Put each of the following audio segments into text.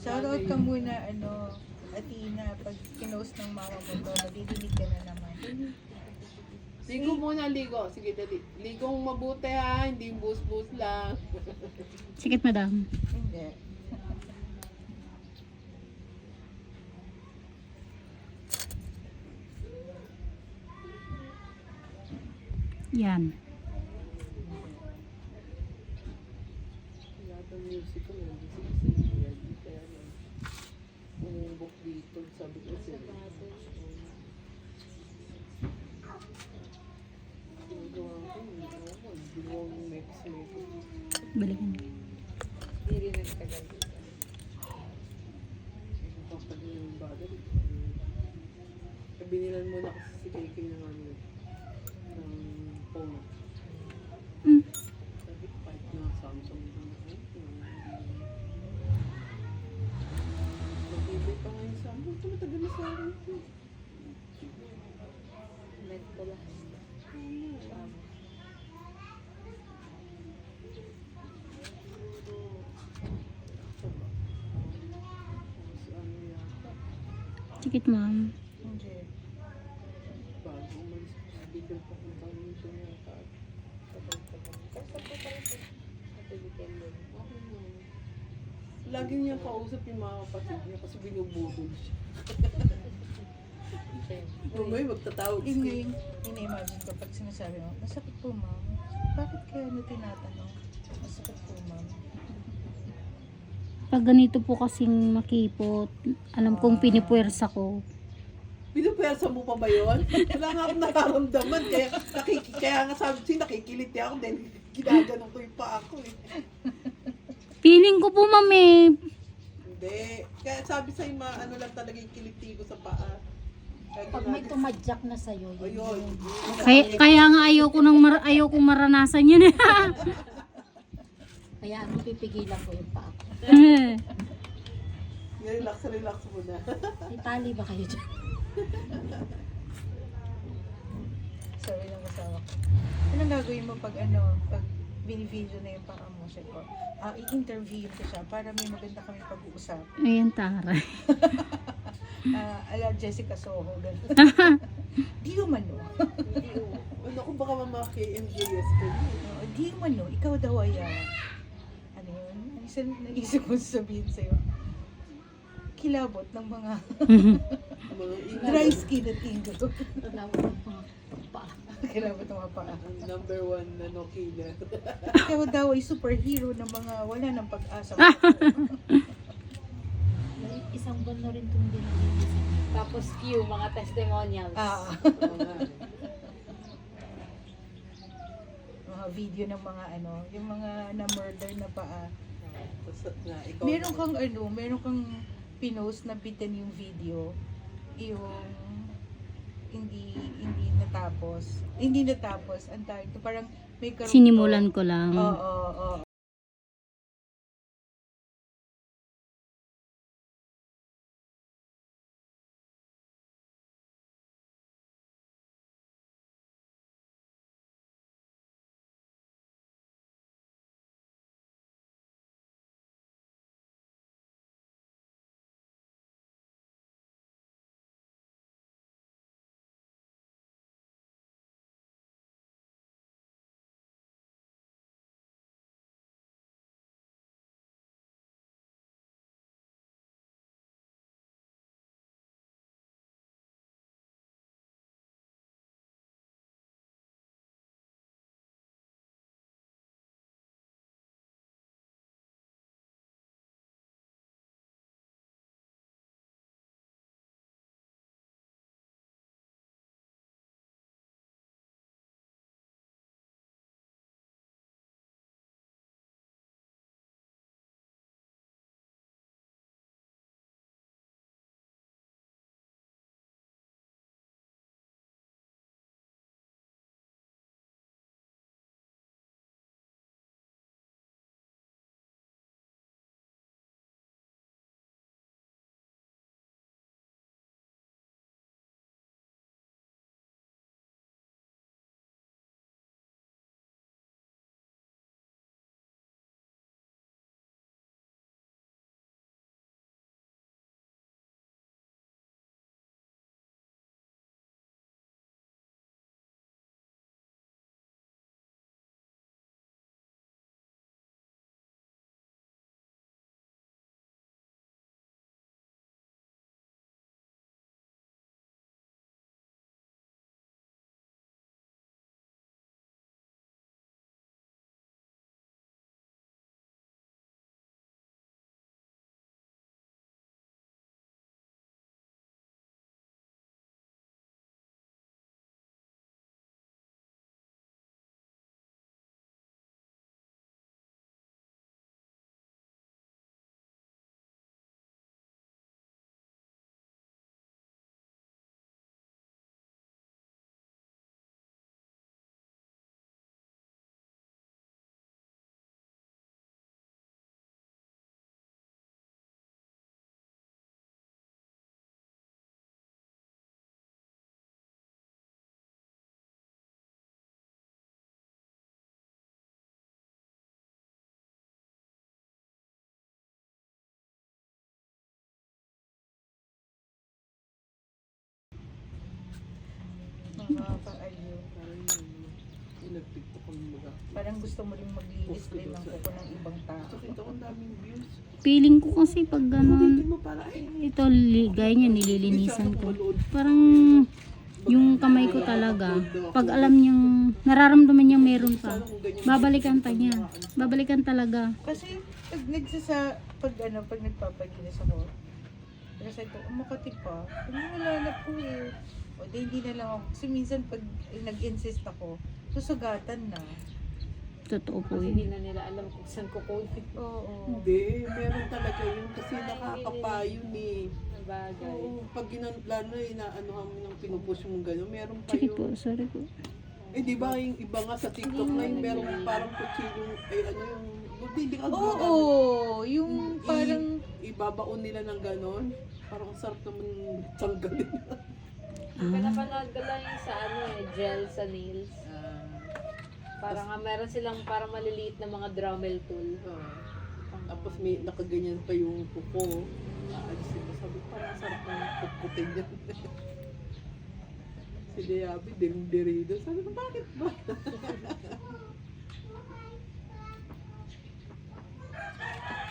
Shoutout ka muna, Athena, pag kinost ng mama mo to, madidinig ka na naman. Ligo muna, ligo. Sige, dali. Ligong mabuti ha, hindi bus-bus lang. Sikit, madam. Hindi. Yan. Lahat ng music ko, nandun sa ready. Kaya lang, umubok dito. Sabi ko siya. Ginagawa ko, hindi ko next week. Balikan. Hindi rin nagtagal dito. Kapag yung bagay. Binilan mo na kasi si KK ng ano, ng phone. Mm. Sabi ko, kahit na Samsung na Nag-ibig pa nga yung Samsung. Ito matagal na sa akin ito. Nagtulas. Sikit, ma'am. Hindi. Bago umalis ko sa bigil pa kung kami ito niya. Lagi niya kausap yung mga kapatid niya kasi binubudol siya. May magtatawag siya. Ini-imagine ko pag sinasabi mo, masakit po ma'am. Bakit kaya nyo tinatanong? Masakit po ma'am. Pag ganito po kasing makipot, alam kong pinipuwersa ko. Pinupersa mo pa ba yun? Wala nga akong nakaramdaman. Kaya nga sabi siya, nakikiliti ako dahil ginaganon ko yung paa ko eh. Feeling ko po, ma'am eh. Hindi. Kaya sabi sa'yo, ano lang talaga yung kiliti ko sa paa. Kaya Pag may tumadyak na sa'yo, yun Ayun. yun. Kaya nga ayokong maranasan yun. Kaya ano, pipigilan ko yung paa ko. Relax mo na. May tali ba kayo dyan? Sabi ng asawa ko, anong gagawin mo pag binivideo na yung paa mo? Siya ko, i-interview ko siya para may maganda kami pag-uusap. Ayan, taray. Ala Jessica Soho, gano'n. Di umano. Ano kung baka mga KMJS ko yun? Di umano, ikaw daw ay, ano yun? Naisip ko sabihin sa'yo, kilabot ng mga Mga dry skin at ingo. Lawak ng mga paa. Kilabot ng mga paa. Ang number one na no killer. Ikaw daw ay superhero ng mga wala ng pag-asa. Isang buwan na rin itong binigay. Tapos Q, mga testimonials. Oo nga. Mga video ng mga yung mga na-murder na paa. Tapos na, ikaw Meron kang pinost na bitin yung video, yung hindi natapos, ang tawag ito, parang may karugtong. Sinimulan ko lang. Oo. nag-tiktok kami mga. Parang gusto mo rin maglinis din ng kuko ng ibang tao. So, kita ko ang daming views. Feeling ko kasi pag Ulitin gano'n, mo para, ay, ito, gaya niya, nililinisan ko. malood. Parang yung kamay ko talaga, pag alam niyang, nararamdaman niyang meron pa, babalikan pa niya. Babalikan talaga. Kasi pag nagpapalinis ako, kasi ito, umakati pa. Wala na po eh. O di hindi na lang ako. Kasi minsan pag nag-insist ako, susugatan na. Totoo po Kasi yun. hindi na nila alam kung saan kukunin. Oo. Hindi, meron talaga yun kasi nakakapayon eh. Na bagay. Oo, pag lalo na inaano kami ng pinupush mo gano'n, meron pa Sige yun. po, sorry po. Eh di ba yung iba nga sa TikTok na yung meron parang kutsilyo, ano yung, hindi ka Oo, yung parang, ibabaon nila ng gano'n. Parang ang sarap naman tanggalin. Pinapanood ko lang yung sa gel sa nails. Parang nga meron silang parang maliliit na mga Dremel tool. Tapos may nakaganyan pa yung kuko. Aalisin ko, sabi ko parang sarap ng kutkutin yan. Si Deabi, derido. Sabi ko, bakit ba?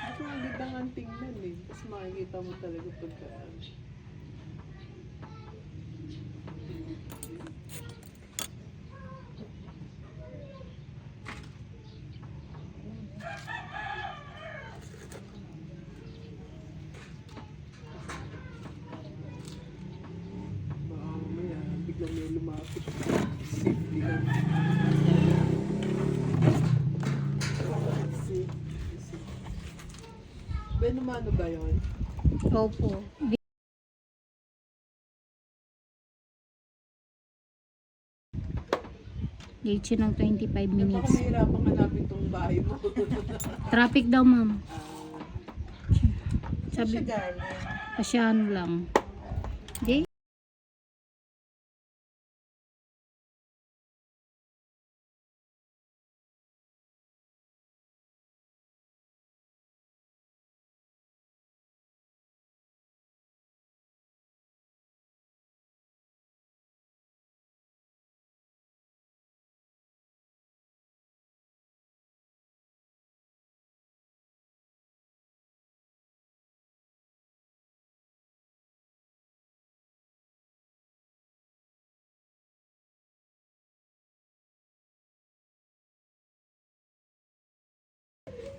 Ito ang gitang tingnan eh. Tapos makikita mo talaga pagka. Baka mamaya, biglang may lumapit. Safely lang. Safe. Benumano ba yun? Opo. Late siya ng 25 Baka minutes. mahirapang hanapin tong bahay mo. Traffic daw, ma'am. siya Sabi, galing. pasyano lang. Di?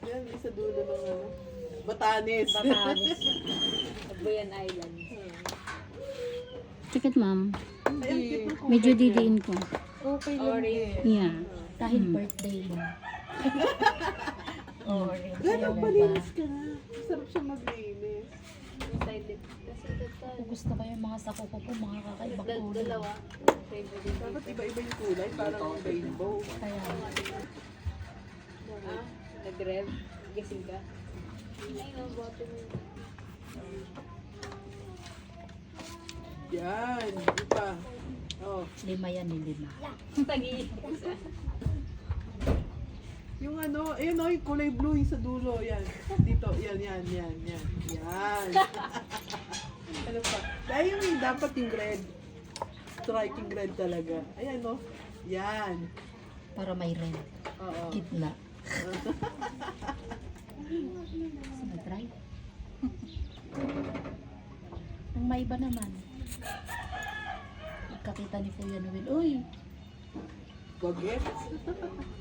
Yan, isa dulo ng ano. Batanes. Batanes. Babuyan Island. Ticket, ma'am. Ay, ang cute ng kulay Medyo niya. didiin ko. Okay lang Orange. din. Yeah. Dahil birthday mo. Orange. Gano'ng malinis ka na. Sarap siya maglinis. Inside it. Kasi ito. Kung gusto ko yung mga sakuko ko, mga kakaibang kulay. Dalawa. Favorite. Dapat iba-iba yung kulay, parang rainbow. Kaya, Nag-rev. Gising ka. Ay, no, bottom. Yan, iba. Oh, lima yan, lima. Tagi. yung ano, ayun oh, yung kulay blue yung sa dulo, yan. Dito, yan. Yan. Ano pa? Dahil yung dapat yung red. Striking red talaga. Ayan oh. Yan. Para may red. Oo. Gitna. Sinag-try? Ang may iba naman. Pagkakita ni Kuya Noel, uy, Bagets.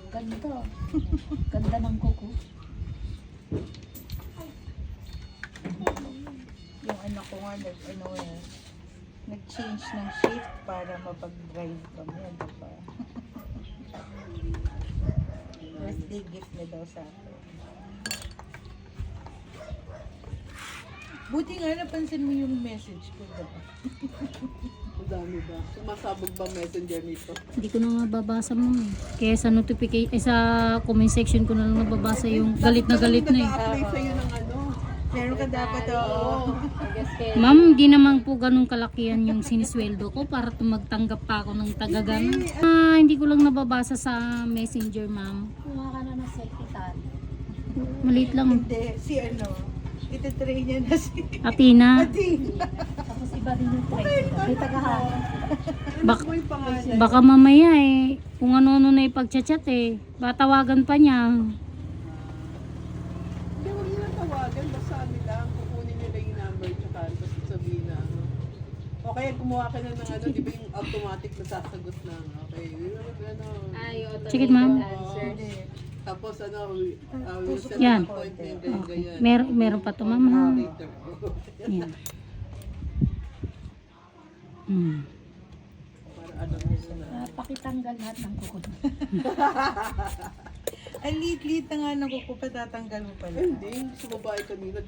ganda. Ganda ng kuko. Yung anak ko nga, nag-change ng shift para mapag-drive kami. Ano pa? Birthday gift na daw sa akin. Buti nga napansin mo yung message ko, diba? Ang dami ba? Sumasabog ba messenger nito? Hindi ko na nga babasa, ma'am. Kaya sa notification, sa comment section ko na lang nababasa yung galit na eh. Nag-a-apply sa'yo ng ano. Meron ka dapat, oo. I guess kaya. Ma'am, di naman po ganun kalakihan yung sinisweldo ko para magtanggap pa ako ng tagaganon. Hindi ko lang nababasa sa messenger, ma'am. Kuha ka na ng secretary. Maliit lang. Hindi, si ano, ititrain niya na si Atina, Athena. Tapos iba din yung president. May tagahanga. Ano Bak- mo yung pangalan? baka mamaya kung ano-ano na na yung pagchat-chat eh. Batawagan pa niya. Hindi, huwag nila tawagan. Basta nila, kukunin nila yung number tsaka tapos sabihin na ano. O kaya gumawa ka na ng ano, di ba yung automatic na sasagot na okay. Ano, Yung Sige, ma'am. answer. tapos ano, we'll set Yan. an appointment, Okay. ganyan. Meron pa to, ma'am. ha? Later. Yan. Para alam nila na. Pakitanggal lahat ng kuko. Ang liit-liit na nga ng kuko, patatanggal mo pala. Hindi, sa babae kanina,